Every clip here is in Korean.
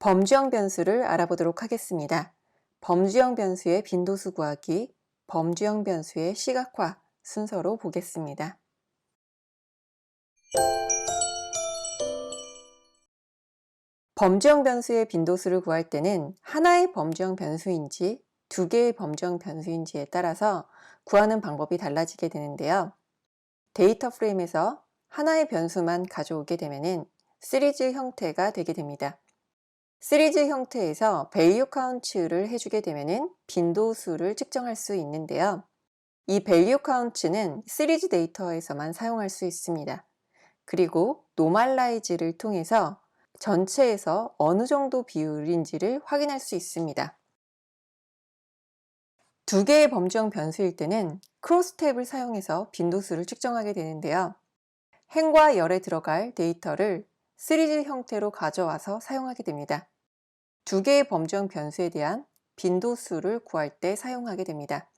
범주형 변수를 알아보도록 하겠습니다. 범주형 변수의 빈도수 구하기, 범주형 변수의 시각화 순서로 보겠습니다. 범주형 변수의 빈도수를 구할 때는 하나의 범주형 변수인지 두 개의 범주형 변수인지에 따라서 구하는 방법이 달라지게 되는데요. 데이터 프레임에서 하나의 변수만 가져오게 되면 시리즈 형태가 되게 됩니다. 시리즈 형태에서 value count를 해주게 되면 빈도수를 측정할 수 있는데요. 이 value count는 시리즈 데이터에서만 사용할 수 있습니다. 그리고 normalize를 통해서 전체에서 어느 정도 비율인지를 확인할 수 있습니다. 두 개의 범주형 변수일 때는 크로스탭을 사용해서 빈도수를 측정하게 되는데요. 행과 열에 들어갈 데이터를 시리즈 형태로 가져와서 사용하게 됩니다. 두 개의 범주형 변수에 대한 빈도수를 구할 때 사용하게 됩니다.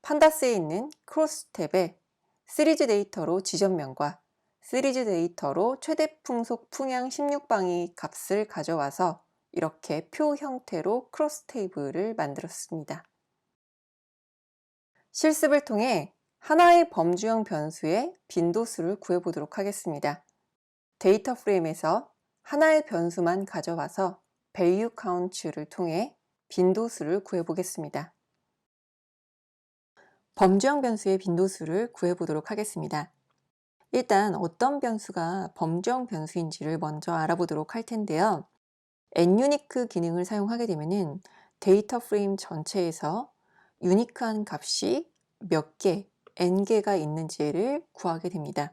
판다스에 있는 크로스탭에 시리즈 데이터로 지점면과 시리즈 데이터로 최대 풍속 풍향 16방위 값을 가져와서 이렇게 표 형태로 크로스테이블을 만들었습니다. 실습을 통해 하나의 범주형 변수의 빈도수를 구해보도록 하겠습니다. 데이터 프레임에서 하나의 변수만 가져와서 value count를 통해 빈도수를 구해보겠습니다. 범주형 변수의 빈도수를 구해보도록 하겠습니다. 일단 어떤 변수가 범주형 변수인지를 먼저 알아보도록 할 텐데요. nUnique 기능을 사용하게 되면 데이터 프레임 전체에서 유니크한 값이 몇 개, n개가 있는지를 구하게 됩니다.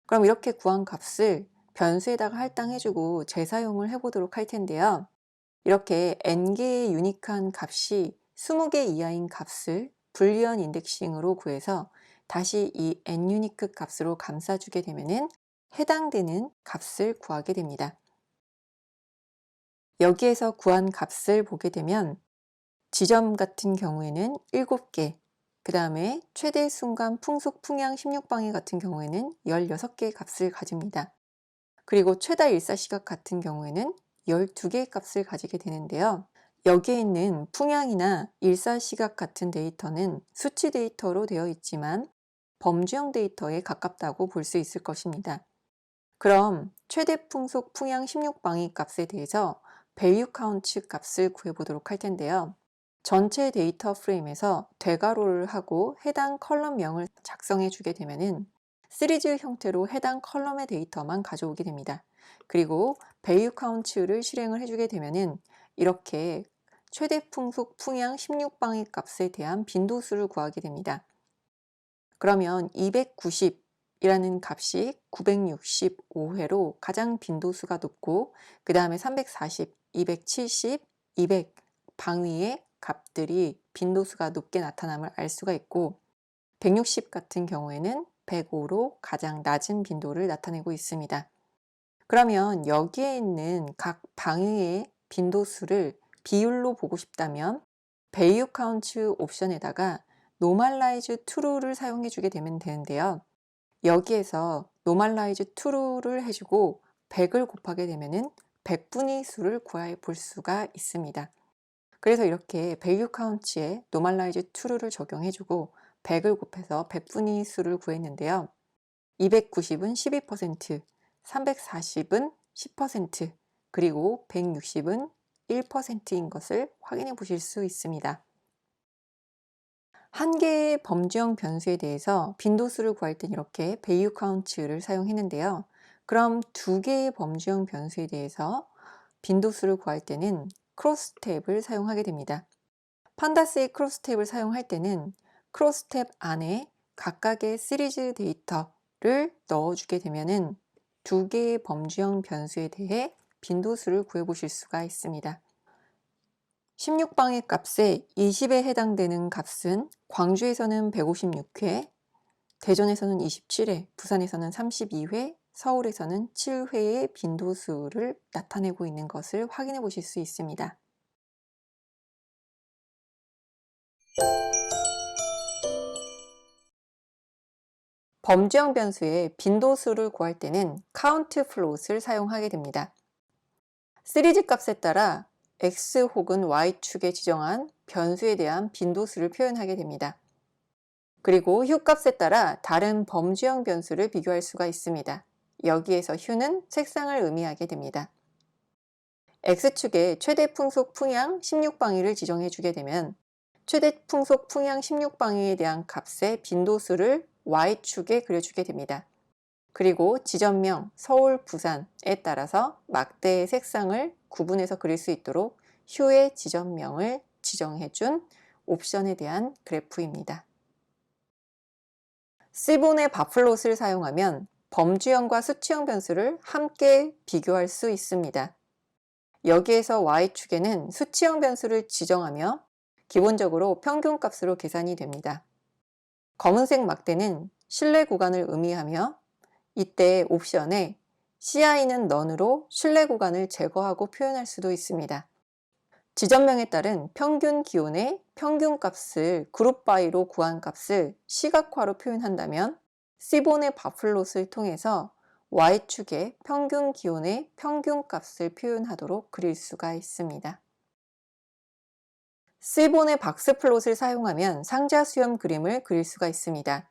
그럼 이렇게 구한 값을 변수에다가 할당해주고 재사용을 해보도록 할 텐데요. 이렇게 n개의 유니크한 값이 20개 이하인 값을 불리언 인덱싱으로 구해서 다시 이 nUnique 값으로 감싸주게 되면 해당되는 값을 구하게 됩니다. 여기에서 구한 값을 보게 되면 지점 같은 경우에는 7개, 그 다음에 최대 순간 풍속 풍향 16방위 같은 경우에는 16개의 값을 가집니다. 그리고 최다 일사시각 같은 경우에는 12개의 값을 가지게 되는데요. 여기에 있는 풍향이나 일사시각 같은 데이터는 수치 데이터로 되어 있지만 범주형 데이터에 가깝다고 볼 수 있을 것입니다. 그럼 최대 풍속 풍향 16방위 값에 대해서 value count 값을 구해보도록 할 텐데요. 전체 데이터 프레임에서 대괄호를 하고 해당 컬럼명을 작성해 주게 되면 시리즈 형태로 해당 컬럼의 데이터만 가져오게 됩니다. 그리고 value count를 실행을 해주게 되면 이렇게 최대 풍속 풍향 16방위 값에 대한 빈도수를 구하게 됩니다. 그러면 290이라는 값이 965회로 가장 빈도수가 높고 그 다음에 340, 270, 200 방위의 값들이 빈도수가 높게 나타남을 알 수가 있고 160 같은 경우에는 105로 가장 낮은 빈도를 나타내고 있습니다. 그러면 여기에 있는 각 방위의 빈도수를 비율로 보고 싶다면 value count 옵션에다가 normalize true를 사용해 주게 되면 되는데요. 여기에서 normalize true를 해주고 100을 곱하게 되면 100분위 수를 구해 볼 수가 있습니다. 그래서 이렇게 value count에 normalize true를 적용해주고 100을 곱해서 100분위 수를 구했는데요. 290은 12%, 340은 10%, 그리고 160은 1%인 것을 확인해 보실 수 있습니다. 한 개의 범주형 변수에 대해서 빈도수를 구할 땐 이렇게 value count를 사용했는데요. 그럼 두 개의 범주형 변수에 대해서 빈도수를 구할 때는 크로스탭을 사용하게 됩니다. 판다스의 크로스탭을 사용할 때는 크로스탭 안에 각각의 시리즈 데이터를 넣어주게 되면 두 개의 범주형 변수에 대해 빈도수를 구해보실 수가 있습니다. 16방의 값에 20에 해당되는 값은 광주에서는 156회, 대전에서는 27회, 부산에서는 32회, 서울에서는 7회의 빈도수를 나타내고 있는 것을 확인해 보실 수 있습니다. 범주형 변수의 빈도수를 구할 때는 count float을 사용하게 됩니다. 시리즈 값에 따라 x 혹은 y축에 지정한 변수에 대한 빈도수를 표현하게 됩니다. 그리고 휴 값에 따라 다른 범주형 변수를 비교할 수가 있습니다. 여기에서 휴는 색상을 의미하게 됩니다. x축에 최대 풍속 풍향 16방위를 지정해 주게 되면 최대 풍속 풍향 16방위에 대한 값의 빈도수를 y축에 그려주게 됩니다. 그리고 지점명 서울, 부산에 따라서 막대의 색상을 구분해서 그릴 수 있도록 휴의 지점명을 지정해 준 옵션에 대한 그래프입니다. 시본의 바플롯을 사용하면 범주형과 수치형 변수를 함께 비교할 수 있습니다. 여기에서 y축에는 수치형 변수를 지정하며 기본적으로 평균값으로 계산이 됩니다. 검은색 막대는 신뢰 구간을 의미하며 이때 옵션에 CI는 none으로 신뢰 구간을 제거하고 표현할 수도 있습니다. 지점명에 따른 평균 기온의 평균값을 그룹 바이로 구한 값을 시각화로 표현한다면 시본의 바플롯을 통해서 y축의 평균 기온의 평균값을 표현하도록 그릴 수가 있습니다. 시본의 박스 플롯을 사용하면 상자 수렴 그림을 그릴 수가 있습니다.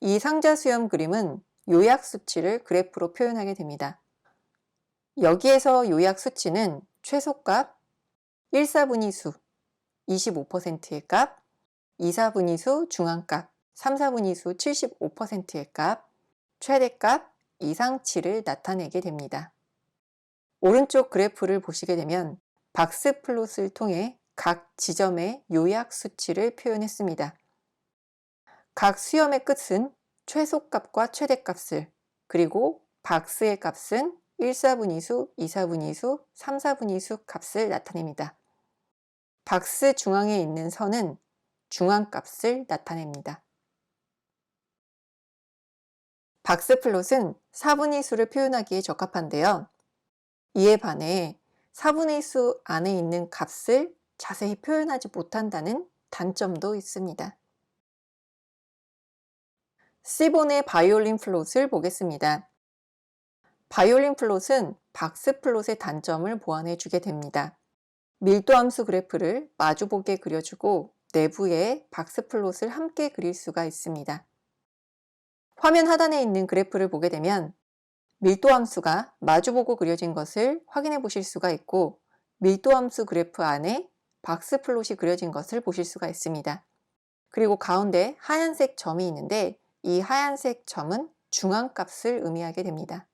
이 상자 수렴 그림은 요약 수치를 그래프로 표현하게 됩니다. 여기에서 요약 수치는 최소값, 1/4분위수 25%의 값, 2/4분위수 중앙값, 3/4분위수 75%의 값, 최대값, 이상치를 나타내게 됩니다. 오른쪽 그래프를 보시게 되면 박스 플롯을 통해 각 지점의 요약 수치를 표현했습니다. 각 수렴의 끝은 최소값과 최대값을, 그리고 박스의 값은 1/4분위수, 2/4분위수, 3/4분위수 값을 나타냅니다. 박스 중앙에 있는 선은 중앙값을 나타냅니다. 박스 플롯은 4분의 수를 표현하기에 적합한데요. 이에 반해 4분의 수 안에 있는 값을 자세히 표현하지 못한다는 단점도 있습니다. 시본의 바이올린 플롯을 보겠습니다. 바이올린 플롯은 박스 플롯의 단점을 보완해 주게 됩니다. 밀도 함수 그래프를 마주보게 그려주고 내부에 박스 플롯을 함께 그릴 수가 있습니다. 화면 하단에 있는 그래프를 보게 되면 밀도 함수가 마주보고 그려진 것을 확인해 보실 수가 있고 밀도 함수 그래프 안에 박스 플롯이 그려진 것을 보실 수가 있습니다. 그리고 가운데 하얀색 점이 있는데 이 하얀색 점은 중앙값을 의미하게 됩니다.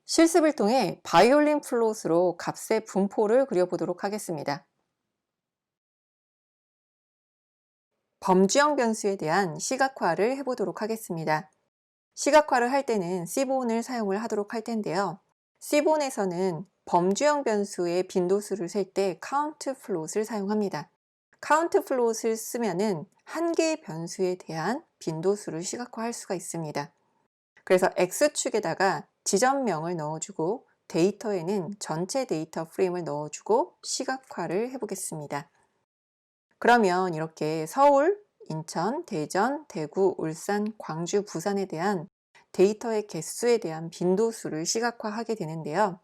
실습을 통해 바이올린 플롯으로 값의 분포를 그려보도록 하겠습니다. 범주형 변수에 대한 시각화를 해보도록 하겠습니다. 시각화를 할 때는 시본을 사용을 하도록 할 텐데요. 시본에서는 범주형 변수의 빈도수를 셀 때 카운트 플롯을 사용합니다. 카운트 플롯을 쓰면은 한 개의 변수에 대한 빈도수를 시각화할 수가 있습니다. 그래서 X축에다가 지점명을 넣어주고 데이터에는 전체 데이터 프레임을 넣어주고 시각화를 해보겠습니다. 그러면 이렇게 서울, 인천, 대전, 대구, 울산, 광주, 부산에 대한 데이터의 개수에 대한 빈도수를 시각화하게 되는데요.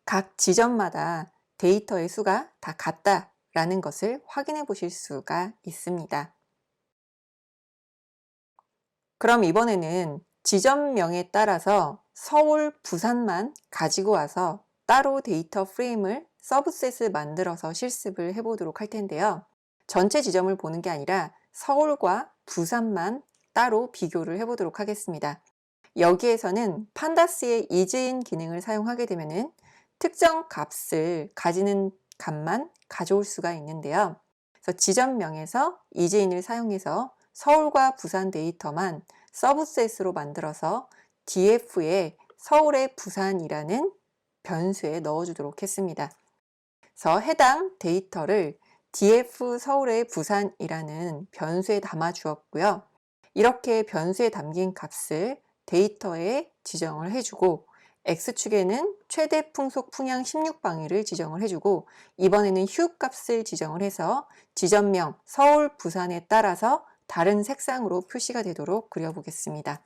각 지점마다 데이터의 수가 다 같다라는 것을 확인해 보실 수가 있습니다. 그럼 이번에는 지점명에 따라서 서울, 부산만 가지고 와서 따로 데이터 프레임을 서브셋을 만들어서 실습을 해보도록 할 텐데요. 전체 지점을 보는 게 아니라 서울과 부산만 따로 비교를 해보도록 하겠습니다. 여기에서는 판다스의 이즈인 기능을 사용하게 되면 특정 값을 가지는 값만 가져올 수가 있는데요. 그래서 지점명에서 이즈인을 사용해서 서울과 부산 데이터만 서브셋으로 만들어서 df에 서울의 부산이라는 변수에 넣어주도록 했습니다. 그래서 해당 데이터를 df 서울의 부산이라는 변수에 담아 주었고요. 이렇게 변수에 담긴 값을 데이터에 지정을 해주고 X축에는 최대 풍속 풍향 16방위를 지정을 해주고 이번에는 휴 값을 지정을 해서 지점명 서울, 부산에 따라서 다른 색상으로 표시가 되도록 그려보겠습니다.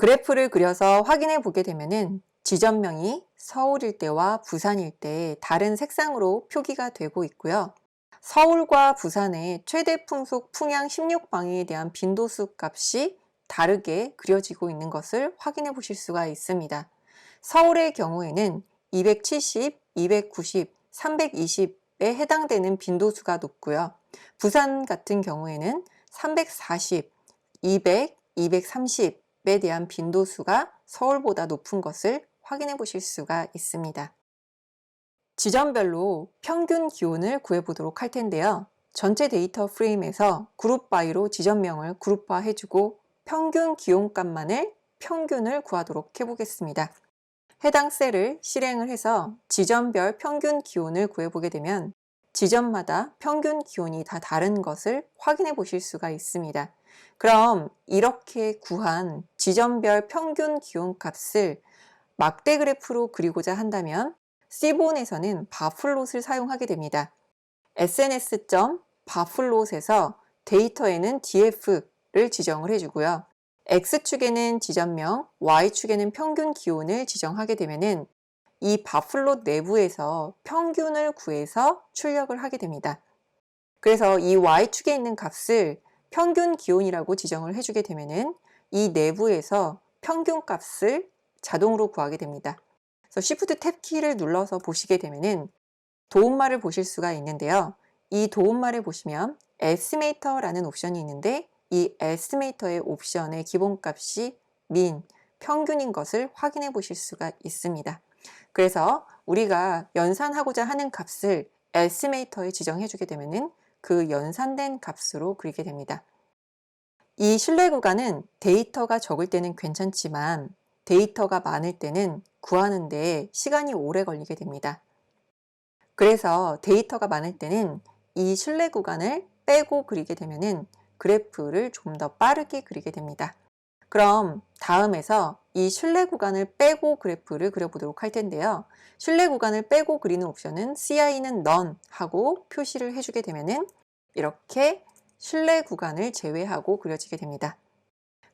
그래프를 그려서 확인해 보게 되면은 지점명이 서울일 때와 부산일 때 다른 색상으로 표기가 되고 있고요. 서울과 부산의 최대 풍속 풍향 16방향에 대한 빈도수 값이 다르게 그려지고 있는 것을 확인해 보실 수가 있습니다. 서울의 경우에는 270, 290, 320에 해당되는 빈도수가 높고요. 부산 같은 경우에는 340, 200, 230에 대한 빈도수가 서울보다 높은 것을 확인해 보실 수가 있습니다. 지점별로 평균 기온을 구해보도록 할 텐데요. 전체 데이터 프레임에서 그룹 바이로 지점명을 그룹화해주고 평균 기온값만을 평균을 구하도록 해보겠습니다. 해당 셀을 실행을 해서 지점별 평균 기온을 구해보게 되면 지점마다 평균 기온이 다 다른 것을 확인해 보실 수가 있습니다. 그럼 이렇게 구한 지점별 평균 기온 값을 막대 그래프로 그리고자 한다면 C본에서는 바플롯을 사용하게 됩니다. sns.바플롯에서 데이터에는 df를 지정을 해주고요. X축에는 지점명, Y축에는 평균 기온을 지정하게 되면은 이 바플롯 내부에서 평균을 구해서 출력을 하게 됩니다. 그래서 이 Y축에 있는 값을 평균 기온이라고 지정을 해주게 되면은 이 내부에서 평균 값을 자동으로 구하게 됩니다. 그래서 Shift 탭 키를 눌러서 보시게 되면은 도움말을 보실 수가 있는데요. 이 도움말을 보시면 에스티메이터라는 옵션이 있는데 이 에스티메이터의 옵션의 기본값이 민, 평균인 것을 확인해 보실 수가 있습니다. 그래서 우리가 연산하고자 하는 값을 에스티메이터에 지정해 주게 되면은 그 연산된 값으로 그리게 됩니다. 이 신뢰 구간은 데이터가 적을 때는 괜찮지만 데이터가 많을 때는 구하는 데 시간이 오래 걸리게 됩니다. 그래서 데이터가 많을 때는 이 신뢰 구간을 빼고 그리게 되면은 그래프를 좀 더 빠르게 그리게 됩니다. 그럼 다음에서 이 신뢰 구간을 빼고 그래프를 그려보도록 할 텐데요. 신뢰 구간을 빼고 그리는 옵션은 CI는 None 하고 표시를 해주게 되면은 이렇게 신뢰 구간을 제외하고 그려지게 됩니다.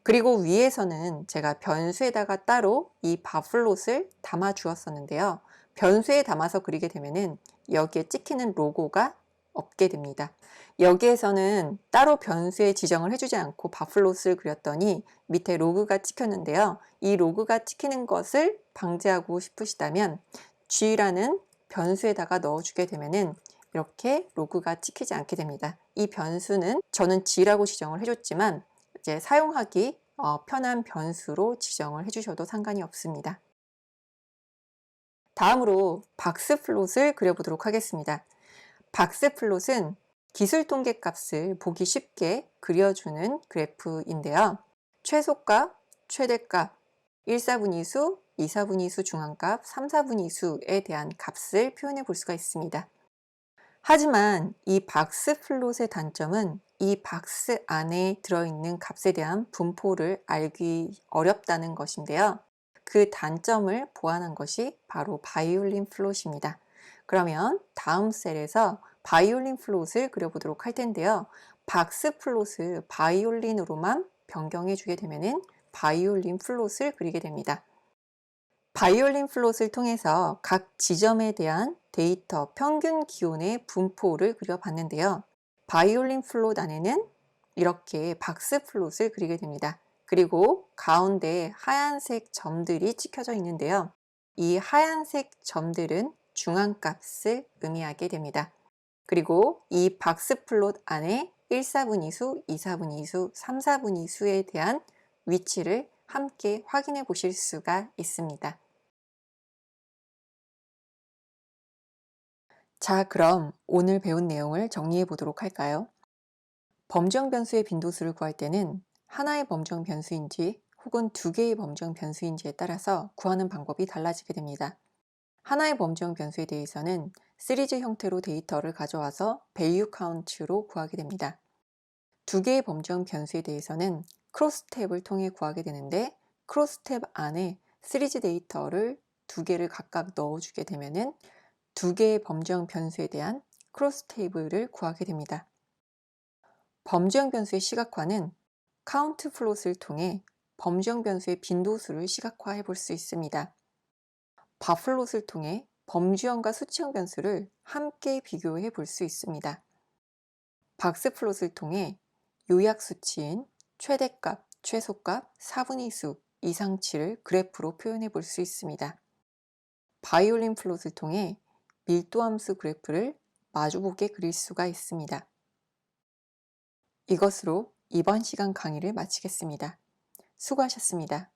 그리고 위에서는 제가 변수에다가 따로 이 바플롯을 담아 주었었는데요. 변수에 담아서 그리게 되면은 여기에 찍히는 로고가 없게 됩니다. 여기에서는 따로 변수에 지정을 해주지 않고 바플롯을 그렸더니 밑에 로그가 찍혔는데요. 이 로그가 찍히는 것을 방지하고 싶으시다면 G라는 변수에다가 넣어주게 되면은 이렇게 로그가 찍히지 않게 됩니다. 이 변수는 저는 G라고 지정을 해줬지만 이제 사용하기 편한 변수로 지정을 해주셔도 상관이 없습니다. 다음으로 박스 플롯을 그려보도록 하겠습니다. 박스 플롯은 기술 통계 값을 보기 쉽게 그려주는 그래프인데요. 최소값, 최대값, 1/4분위수, 2/4분위수 중앙값, 3/4분위수에 대한 값을 표현해 볼 수가 있습니다. 하지만 이 박스 플롯의 단점은 이 박스 안에 들어있는 값에 대한 분포를 알기 어렵다는 것인데요. 그 단점을 보완한 것이 바로 바이올린 플롯입니다. 그러면 다음 셀에서 바이올린 플롯을 그려보도록 할 텐데요. 박스 플롯을 바이올린으로만 변경해 주게 되면 바이올린 플롯을 그리게 됩니다. 바이올린 플롯을 통해서 각 지점에 대한 데이터 평균 기온의 분포를 그려봤는데요. 바이올린 플롯 안에는 이렇게 박스 플롯을 그리게 됩니다. 그리고 가운데 하얀색 점들이 찍혀져 있는데요. 이 하얀색 점들은 중앙값을 의미하게 됩니다. 그리고 이 박스 플롯 안에 1/4분위수, 2/4분위수, 3/4분위수에 대한 위치를 함께 확인해 보실 수가 있습니다. 자, 그럼 오늘 배운 내용을 정리해 보도록 할까요? 범정 변수의 빈도수를 구할 때는 하나의 범정 변수인지 혹은 두 개의 범정 변수인지에 따라서 구하는 방법이 달라지게 됩니다. 하나의 범정 변수에 대해서는 시리즈 형태로 데이터를 가져와서 value count로 구하게 됩니다. 두 개의 범정 변수에 대해서는 크로스 탭을 통해 구하게 되는데 크로스 탭 안에 시리즈 데이터를 두 개를 각각 넣어주게 되면은 두 개의 범정 변수에 대한 크로스 테이블을 구하게 됩니다. 범정 변수의 시각화는 카운트 플롯을 통해 범주형 변수의 빈도수를 시각화해 볼 수 있습니다. 바플롯을 통해 범주형과 수치형 변수를 함께 비교해 볼 수 있습니다. 박스플롯을 통해 요약 수치인 최대값, 최소값, 4분의 수, 이상치를 그래프로 표현해 볼 수 있습니다. 바이올린 플롯을 통해 밀도함수 그래프를 마주보게 그릴 수가 있습니다. 이것으로 이번 시간 강의를 마치겠습니다. 수고하셨습니다.